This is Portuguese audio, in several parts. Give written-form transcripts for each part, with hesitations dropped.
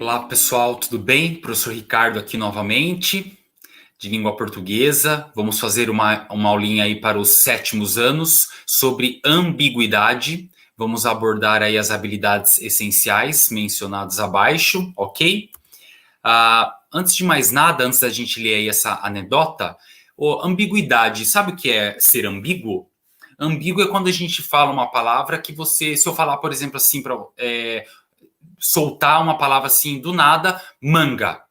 Olá, pessoal, tudo bem? Professor Ricardo aqui novamente, de língua portuguesa. Vamos fazer uma aulinha aí para os 7º anos sobre ambiguidade. Vamos abordar aí as habilidades essenciais mencionadas abaixo, ok? Antes de mais nada, antes da gente ler aí essa anedota, ambiguidade, sabe o que é ser ambíguo? Ambíguo é quando a gente fala uma palavra que você, se eu falar, por exemplo, assim, soltar uma palavra assim do nada, manga.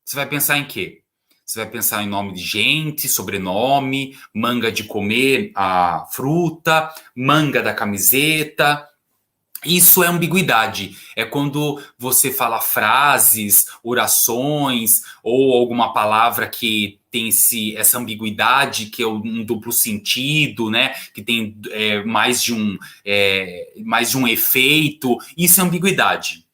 Você vai pensar em quê? Você vai pensar em nome de gente, sobrenome, manga de comer a fruta, manga da camiseta. Isso é ambiguidade. É quando você fala frases, orações ou alguma palavra que tem essa ambiguidade, que é um duplo sentido, né? Que tem mais de um efeito. Isso é ambiguidade.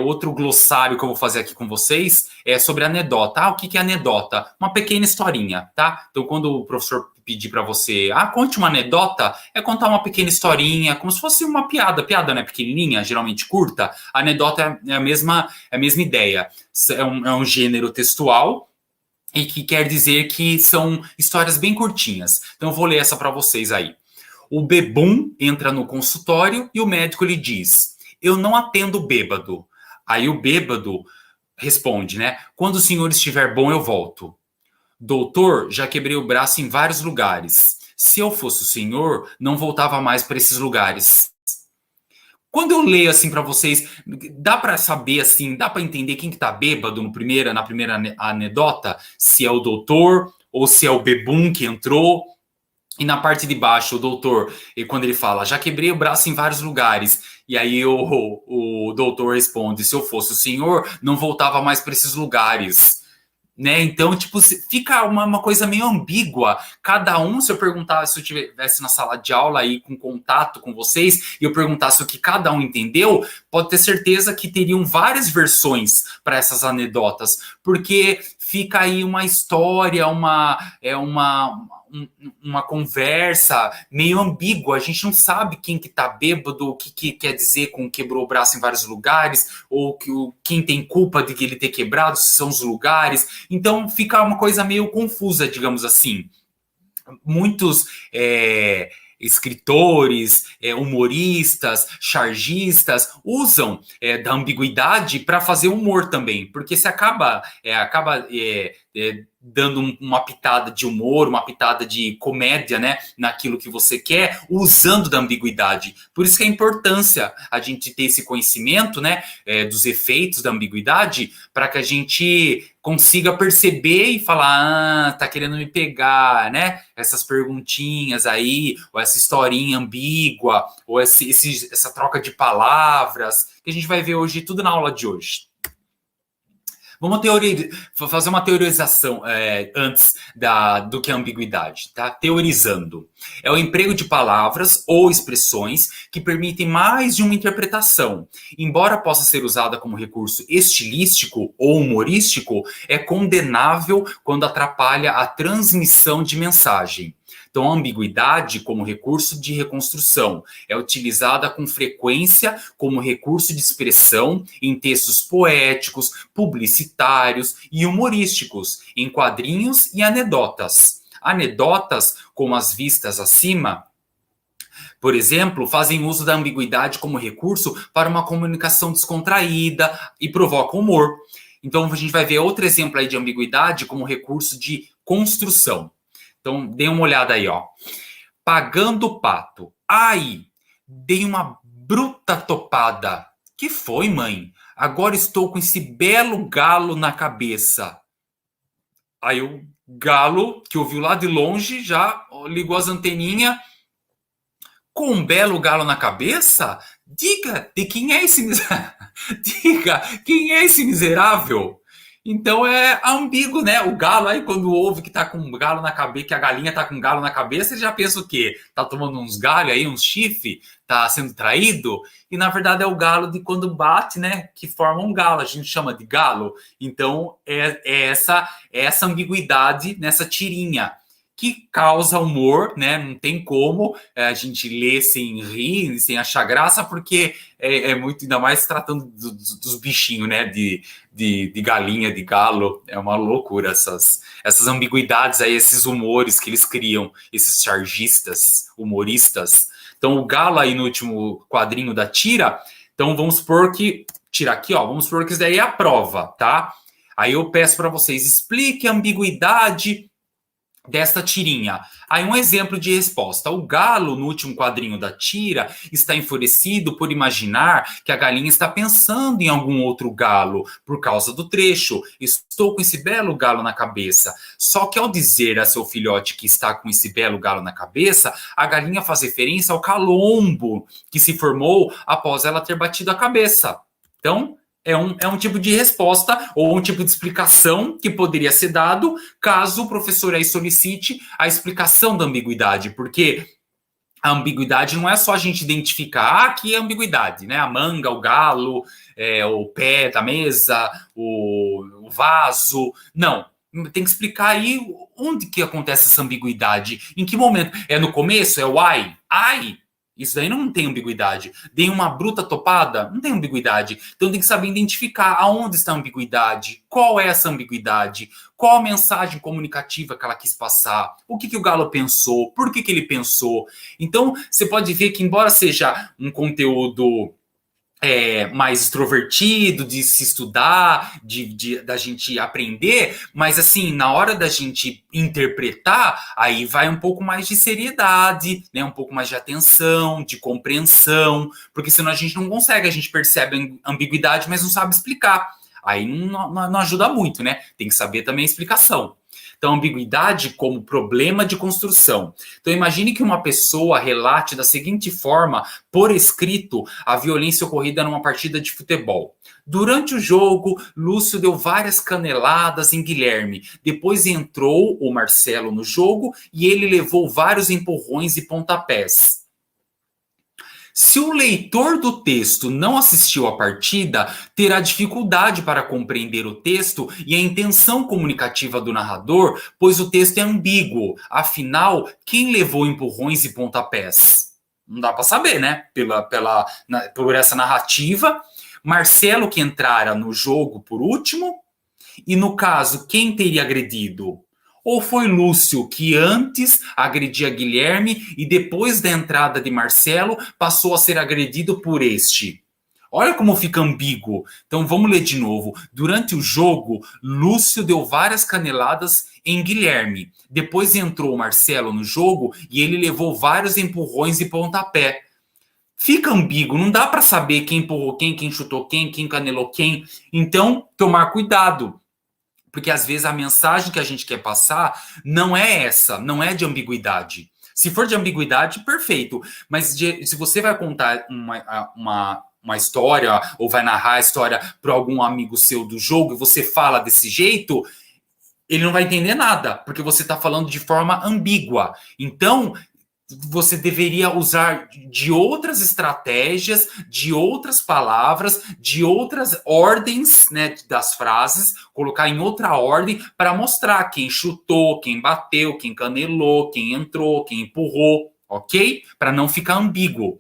Outro glossário que eu vou fazer aqui com vocês é sobre anedota. O que é anedota? Uma pequena historinha, tá? Então, quando o professor pedir para você, conte uma anedota, é contar uma pequena historinha, como se fosse uma piada. Piada, né, pequenininha, geralmente curta. A anedota é a mesma ideia. É um gênero textual e que quer dizer que são histórias bem curtinhas. Então, eu vou ler essa para vocês aí. O bebum entra no consultório e o médico lhe diz: eu não atendo bêbado. Aí o bêbado responde, né? Quando o senhor estiver bom, eu volto. Doutor, já quebrei o braço em vários lugares. Se eu fosse o senhor, não voltava mais para esses lugares. Quando eu leio assim para vocês, dá para saber assim, dá para entender quem que tá bêbado na primeira anedota? Se é o doutor ou se é o bebum que entrou? E na parte de baixo, o doutor, quando ele fala, já quebrei o braço em vários lugares. E aí o doutor responde, se eu fosse o senhor, não voltava mais para esses lugares. Né? Então, tipo, fica uma coisa meio ambígua. Cada um, se eu estivesse na sala de aula aí com contato com vocês e eu perguntasse o que cada um entendeu, pode ter certeza que teriam várias versões para essas anedotas, porque fica aí uma história, uma conversa meio ambígua. A gente não sabe quem que tá bêbado, o que quer dizer com quebrou o braço em vários lugares, ou quem tem culpa de que ele ter quebrado, se são os lugares. Então fica uma coisa meio confusa, digamos assim. Muitos escritores, humoristas, chargistas usam da ambiguidade para fazer humor também, porque você acaba dando uma pitada de humor, uma pitada de comédia, né, naquilo que você quer, usando da ambiguidade. Por isso que é a importância a gente ter esse conhecimento, né, dos efeitos da ambiguidade, para que a gente consiga perceber e falar, tá querendo me pegar, né? Essas perguntinhas aí, ou essa historinha ambígua, ou essa troca de palavras, que a gente vai ver hoje, tudo na aula de hoje. Vamos fazer uma teorização antes do que é ambiguidade, tá? Teorizando. É o emprego de palavras ou expressões que permitem mais de uma interpretação. Embora possa ser usada como recurso estilístico ou humorístico, é condenável quando atrapalha a transmissão de mensagem. Então, a ambiguidade, como recurso de reconstrução, é utilizada com frequência como recurso de expressão em textos poéticos, publicitários e humorísticos, em quadrinhos e anedotas. Anedotas, como as vistas acima, por exemplo, fazem uso da ambiguidade como recurso para uma comunicação descontraída e provocam humor. Então, a gente vai ver outro exemplo aí de ambiguidade como recurso de construção. Então, dê uma olhada aí, ó. Pagando o pato. Ai, dei uma bruta topada. Que foi, mãe? Agora estou com esse belo galo na cabeça. Aí o galo, que ouviu lá de longe, já ligou as anteninhas. Com um belo galo na cabeça? Diga, de quem é esse miserável? Diga, quem é esse miserável? Então é ambíguo, né? O galo aí, quando ouve que tá com um galo na cabeça, que a galinha tá com um galo na cabeça, ele já pensa o quê? Tá tomando uns galhos aí, uns chifre? Tá sendo traído? E na verdade é o galo de quando bate, né? Que forma um galo, a gente chama de galo. Então é essa ambiguidade nessa tirinha que causa humor, né? Não tem como a gente ler sem rir, sem achar graça, porque é muito, ainda mais tratando dos bichinhos, né? De galinha, de galo, é uma loucura essas ambiguidades aí, esses humores que eles criam, esses chargistas, humoristas. Então, o galo aí no último quadrinho da tira, então vamos supor que, tira aqui, ó, vamos supor que isso daí é a prova, tá? Aí eu peço para vocês, explique a ambiguidade desta tirinha. Aí um exemplo de resposta. O galo, no último quadrinho da tira, está enfurecido por imaginar que a galinha está pensando em algum outro galo, por causa do trecho. Estou com esse belo galo na cabeça. Só que ao dizer a seu filhote que está com esse belo galo na cabeça, a galinha faz referência ao calombo que se formou após ela ter batido a cabeça. Então, é um tipo de resposta ou um tipo de explicação que poderia ser dado caso o professor aí solicite a explicação da ambiguidade, porque a ambiguidade não é só a gente identificar aqui é ambiguidade, né? A manga, o galo, o pé da mesa, o vaso. Não, tem que explicar aí onde que acontece essa ambiguidade, em que momento. É no começo? É o ai? Ai? Isso daí não tem ambiguidade. Dei uma bruta topada? Não tem ambiguidade. Então tem que saber identificar aonde está a ambiguidade, qual é essa ambiguidade, qual a mensagem comunicativa que ela quis passar, o que o galo pensou, por que ele pensou. Então você pode ver que, embora seja um conteúdo mais extrovertido, de se estudar, da gente aprender, mas assim, na hora da gente interpretar, aí vai um pouco mais de seriedade, né? Um pouco mais de atenção, de compreensão, porque senão a gente não consegue, a gente percebe a ambiguidade, mas não sabe explicar. Aí não ajuda muito, né? Tem que saber também a explicação. Então, ambiguidade como problema de construção. Então, imagine que uma pessoa relate da seguinte forma, por escrito, a violência ocorrida numa partida de futebol. Durante o jogo, Lúcio deu várias caneladas em Guilherme. Depois entrou o Marcelo no jogo e ele levou vários empurrões e pontapés. Se o leitor do texto não assistiu à partida, terá dificuldade para compreender o texto e a intenção comunicativa do narrador, pois o texto é ambíguo. Afinal, quem levou empurrões e pontapés? Não dá para saber, né? Por essa narrativa. Marcelo que entrara no jogo por último. E no caso, quem teria agredido? Ou foi Lúcio que antes agredia Guilherme e depois da entrada de Marcelo passou a ser agredido por este? Olha como fica ambíguo. Então vamos ler de novo. Durante o jogo, Lúcio deu várias caneladas em Guilherme. Depois entrou Marcelo no jogo e ele levou vários empurrões e pontapé. Fica ambíguo, não dá para saber quem empurrou quem chutou quem canelou quem. Então, tomar cuidado. Porque às vezes a mensagem que a gente quer passar não é essa, não é de ambiguidade. Se for de ambiguidade, perfeito. Mas se você vai contar uma história ou vai narrar a história para algum amigo seu do jogo e você fala desse jeito, ele não vai entender nada, porque você está falando de forma ambígua. Então, você deveria usar de outras estratégias, de outras palavras, de outras ordens, né, das frases, colocar em outra ordem para mostrar quem chutou, quem bateu, quem canelou, quem entrou, quem empurrou, ok? Para não ficar ambíguo.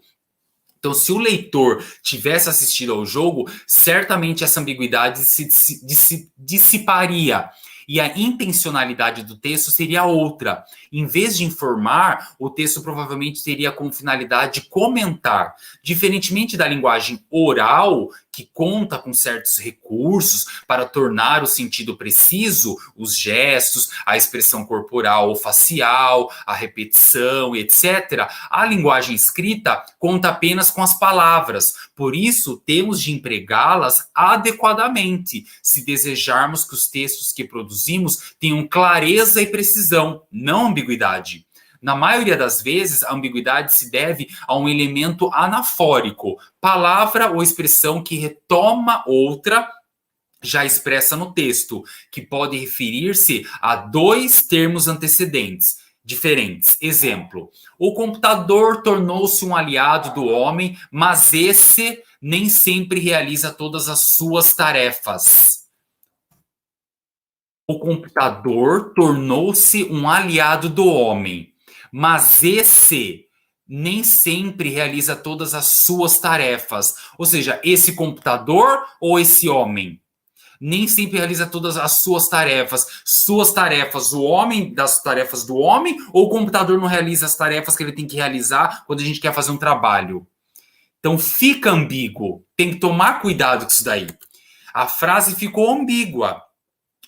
Então, se o leitor tivesse assistido ao jogo, certamente essa ambiguidade se dissiparia. E a intencionalidade do texto seria outra. Em vez de informar, o texto provavelmente teria como finalidade comentar. Diferentemente da linguagem oral, que conta com certos recursos para tornar o sentido preciso, os gestos, a expressão corporal ou facial, a repetição, etc., a linguagem escrita conta apenas com as palavras. Por isso, temos de empregá-las adequadamente, se desejarmos que os textos que produzimos tenham clareza e precisão, não ambiguidade. Na maioria das vezes, a ambiguidade se deve a um elemento anafórico, palavra ou expressão que retoma outra já expressa no texto, que pode referir-se a dois termos antecedentes diferentes. Exemplo: o computador tornou-se um aliado do homem, mas esse nem sempre realiza todas as suas tarefas. O computador tornou-se um aliado do homem, mas esse nem sempre realiza todas as suas tarefas. Ou seja, esse computador ou esse homem? Nem sempre realiza todas as suas tarefas. Suas tarefas, o homem das tarefas do homem, ou o computador não realiza as tarefas que ele tem que realizar quando a gente quer fazer um trabalho? Então fica ambíguo. Tem que tomar cuidado com isso daí. A frase ficou ambígua,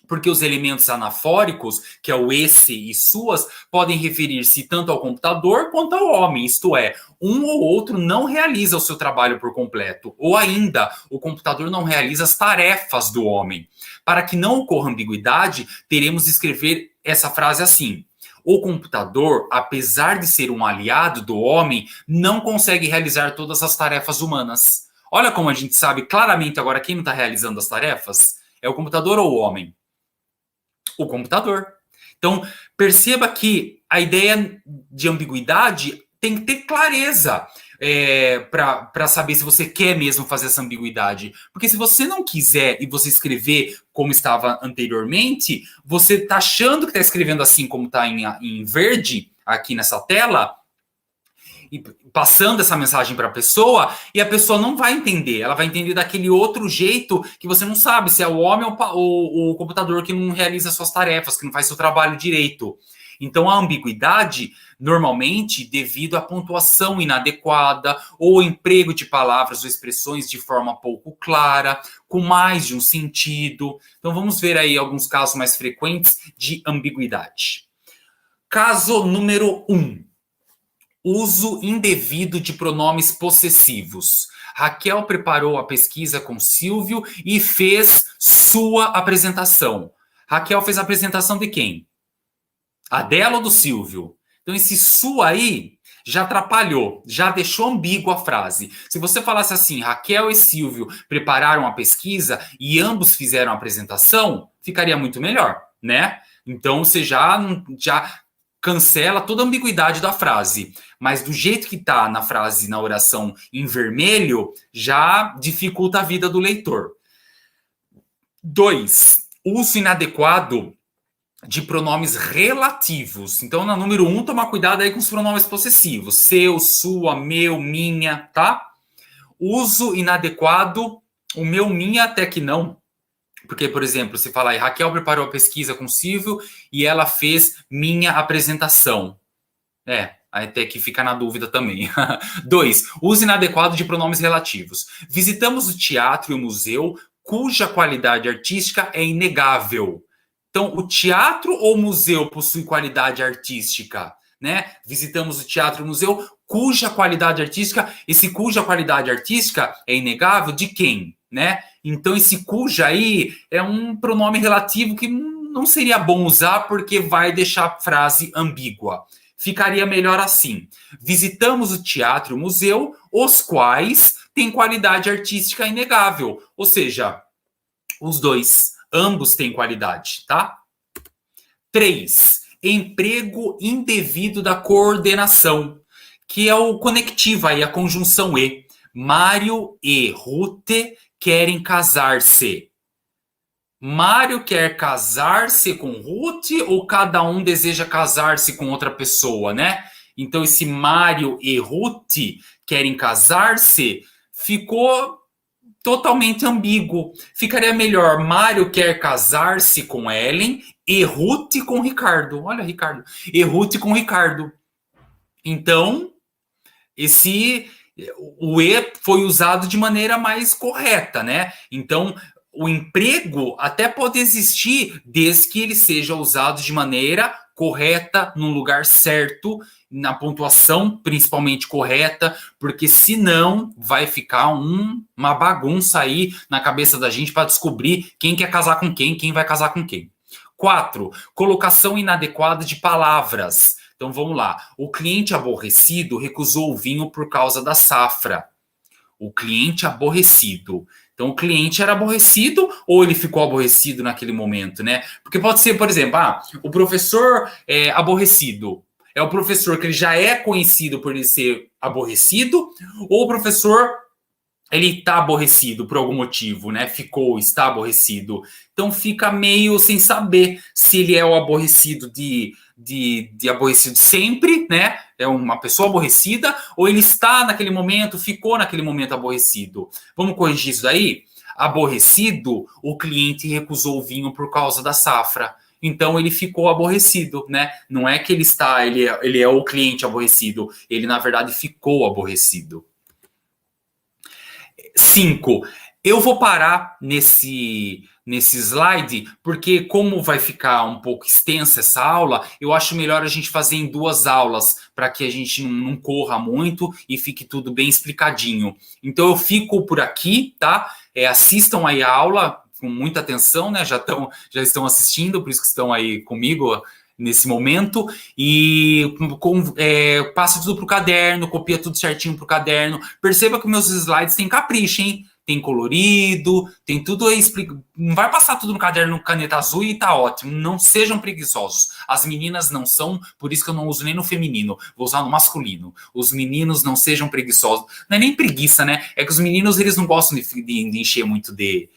porque os elementos anafóricos, que é o esse e suas, podem referir-se tanto ao computador quanto ao homem, isto é, um ou outro não realiza o seu trabalho por completo, ou ainda, o computador não realiza as tarefas do homem. Para que não ocorra ambiguidade, teremos de escrever essa frase assim: o computador, apesar de ser um aliado do homem, não consegue realizar todas as tarefas humanas. Olha como a gente sabe claramente agora quem não está realizando as tarefas. É o computador ou o homem? O computador. Então, perceba que a ideia de ambiguidade tem que ter clareza para saber se você quer mesmo fazer essa ambiguidade. Porque se você não quiser e você escrever como estava anteriormente, você está achando que está escrevendo assim como está em verde aqui nessa tela, e passando essa mensagem para a pessoa, e a pessoa não vai entender. Ela vai entender daquele outro jeito que você não sabe se é o homem ou o computador que não realiza suas tarefas, que não faz seu trabalho direito. Então, a ambiguidade, normalmente, devido à pontuação inadequada ou emprego de palavras ou expressões de forma pouco clara, com mais de um sentido. Então, vamos ver aí alguns casos mais frequentes de ambiguidade. Caso número 1. Uso indevido de pronomes possessivos. Raquel preparou a pesquisa com Silvio e fez sua apresentação. Raquel fez a apresentação de quem? A dela ou do Silvio? Então esse sua aí já atrapalhou, já deixou ambígua a frase. Se você falasse assim, Raquel e Silvio prepararam a pesquisa e ambos fizeram a apresentação, ficaria muito melhor, né? Então você já cancela toda a ambiguidade da frase. Mas do jeito que está na frase, na oração em vermelho, já dificulta a vida do leitor. 2. Uso inadequado de pronomes relativos. Então, na número 1, tomar cuidado aí com os pronomes possessivos. Seu, sua, meu, minha, tá? Uso inadequado, o meu, minha, até que não. Porque, por exemplo, se falar aí, Raquel preparou a pesquisa com Silvio e ela fez minha apresentação. Até que fica na dúvida também. 2. Uso inadequado de pronomes relativos. Visitamos o teatro e o museu cuja qualidade artística é inegável. Então, o teatro ou o museu possui qualidade artística? Né? Visitamos o teatro e o museu cuja qualidade artística, esse cuja qualidade artística é inegável de quem? Né? Então, esse cuja aí é um pronome relativo que não seria bom usar porque vai deixar a frase ambígua. Ficaria melhor assim. Visitamos o teatro e o museu, os quais têm qualidade artística inegável. Ou seja, os dois, ambos têm qualidade, tá? 3. Emprego indevido da coordenação, que é o conectivo aí, a conjunção e. Mário e Ruth querem casar-se. Mário quer casar-se com Ruth ou cada um deseja casar-se com outra pessoa, né? Então, esse Mário e Ruth querem casar-se ficou totalmente ambíguo. Ficaria melhor Mário quer casar-se com Ellen e Ruth com Ricardo. Olha, Ricardo. E Ruth com Ricardo. Então, o E foi usado de maneira mais correta, né? Então, o emprego até pode existir desde que ele seja usado de maneira correta, num lugar certo, na pontuação principalmente correta, porque senão vai ficar uma bagunça aí na cabeça da gente para descobrir quem quer casar com quem vai casar com quem. 4. Colocação inadequada de palavras. Então vamos lá. O cliente aborrecido recusou o vinho por causa da safra. O cliente aborrecido. Então, o cliente era aborrecido ou ele ficou aborrecido naquele momento, né? Porque pode ser, por exemplo, o professor é aborrecido. É o professor que ele já é conhecido por ele ser aborrecido, ou o professor ele está aborrecido por algum motivo, né? Está aborrecido. Então fica meio sem saber se ele é o aborrecido de aborrecido sempre, né? É uma pessoa aborrecida, ou ele está naquele momento, ficou naquele momento aborrecido. Vamos corrigir isso daí? Aborrecido, o cliente recusou o vinho por causa da safra. Então ele ficou aborrecido, né? Não é que ele é o cliente aborrecido, ele na verdade ficou aborrecido. 5. Eu vou parar nesse slide, porque como vai ficar um pouco extensa essa aula, eu acho melhor a gente fazer em 2 aulas, para que a gente não corra muito e fique tudo bem explicadinho. Então eu fico por aqui, tá? Assistam aí a aula com muita atenção, né? Já estão assistindo, por isso que estão aí comigo nesse momento, e passa tudo para o caderno, copia tudo certinho para o caderno. Perceba que meus slides têm capricho, hein? Tem colorido, tem tudo aí. Não vai passar tudo no caderno caneta azul e tá ótimo. Não sejam preguiçosos. As meninas não são, por isso que eu não uso nem no feminino, vou usar no masculino. Os meninos não sejam preguiçosos. Não é nem preguiça, né? É que os meninos eles não gostam de encher muito de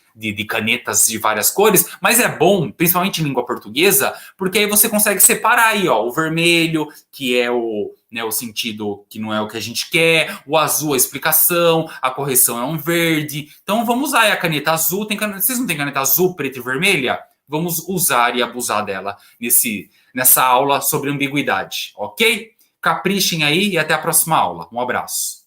canetas de várias cores, mas é bom, principalmente em língua portuguesa, porque aí você consegue separar aí, ó, o vermelho, que é o sentido que não é o que a gente quer, o azul a explicação, a correção é um verde. Então vamos usar aí a caneta azul. Vocês não têm caneta azul, preta e vermelha? Vamos usar e abusar dela nessa aula sobre ambiguidade, ok? Caprichem aí e até a próxima aula. Um abraço.